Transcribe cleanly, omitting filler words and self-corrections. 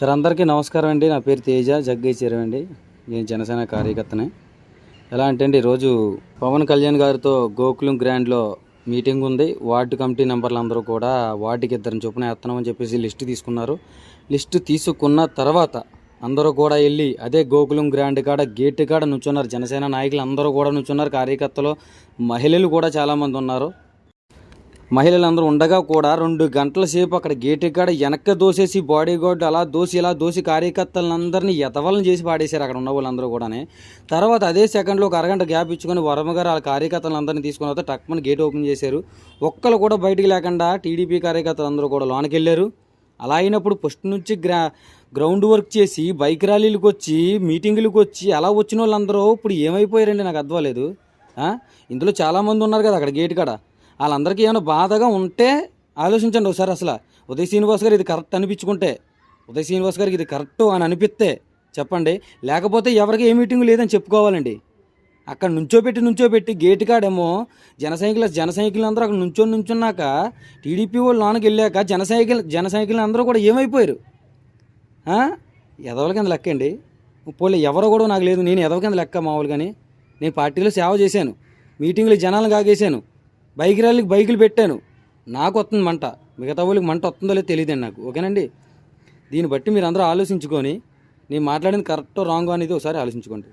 Sir అందరికీ నమస్కారం అండి. నా పేరు తేజ జగ్గయ్య అండి. నేను జనసేన కార్యకర్తనే. ఎలా అంటే అండి, ఈరోజు పవన్ కళ్యాణ్ గారితో గోకులం గ్రాండ్లో మీటింగ్ ఉంది. వార్డు కమిటీ మెంబర్లు అందరూ కూడా వార్డుకి 2 చొప్పున వేస్తున్నామని చెప్పేసి లిస్టు తీసుకున్నారు. లిస్టు తీసుకున్న తర్వాత అందరూ కూడా వెళ్ళి అదే గోకులం గ్రాండ్ కాడ గేట్ కాడ నుంచున్నారు. జనసేన నాయకులు అందరూ కూడా నుంచున్నారు. కార్యకర్తలు, మహిళలు కూడా చాలామంది ఉన్నారు. మహిళలందరూ ఉండగా కూడా 2 గంటల సేపు అక్కడ గేటు కాడ వెనక్కి దోసేసి బాడీ గార్డు ఇలా దోసి కార్యకర్తలందరినీ ఎతవలను చేసి పాడేశారు అక్కడ ఉన్న వాళ్ళందరూ కూడా. తర్వాత అదే సెకండ్లో ఒక అరగంట గ్యాప్ ఇచ్చుకొని వర్మగారు ఆ కార్యకర్తలందరినీ తీసుకున్న తర్వాత టక్మని గేట్ ఓపెన్ చేశారు. ఒక్కరు కూడా బయటికి లేకుండా టీడీపీ కార్యకర్తలందరూ కూడా లోనికి వెళ్ళారు. అలా అయినప్పుడు ఫస్ట్ నుంచి గ్రౌండ్ వర్క్ చేసి బైక్ ర్యాలీలకు వచ్చి మీటింగులకు వచ్చి అలా వచ్చిన వాళ్ళందరూ ఇప్పుడు ఏమైపోయారండి, నాకు అర్థం లేదు. ఇందులో చాలామంది ఉన్నారు కదా అక్కడ గేట్ కాడ. వాళ్ళందరికీ ఏమైనా బాధగా ఉంటే ఆలోచించండి ఒకసారి. అసలు ఉదయ్ శ్రీనివాస్ గారు ఇది కరెక్ట్ అనిపించుకుంటే, ఉదయ్ శ్రీనివాస్ గారికి ఇది కరెక్ట్ అని అనిపిస్తే చెప్పండి. లేకపోతే ఎవరికి ఏ మీటింగ్ లేదని చెప్పుకోవాలండి. అక్కడ నుంచోబెట్టి గేటు కాడేమో జన సైకిల్ అందరూ అక్కడ నుంచున్నాక టీడీపీ వాళ్ళు లోనకి వెళ్ళాక జన సైకిల్ అందరూ కూడా ఏమైపోయారు. ఎదవల కింద లెక్క అండి. పోలే ఎవరో కూడా నాకు లేదు, నేను ఎదవ కింద లెక్క మామూలుగాని. నేను పార్టీలో సేవ చేశాను, మీటింగ్లు జనాలను కాగేశాను, బైక్ ర్యాలీకి బైకులు పెట్టాను. నాకు వస్తుంది మంట, మిగతా వాళ్ళకి మంట వస్తుందో లేదో తెలియదండి నాకు. ఓకేనండి. దీన్ని బట్టి మీరు అందరూ ఆలోచించుకొని నేను మాట్లాడింది కరెక్టో రాంగో అనేది ఒకసారి ఆలోచించుకోండి.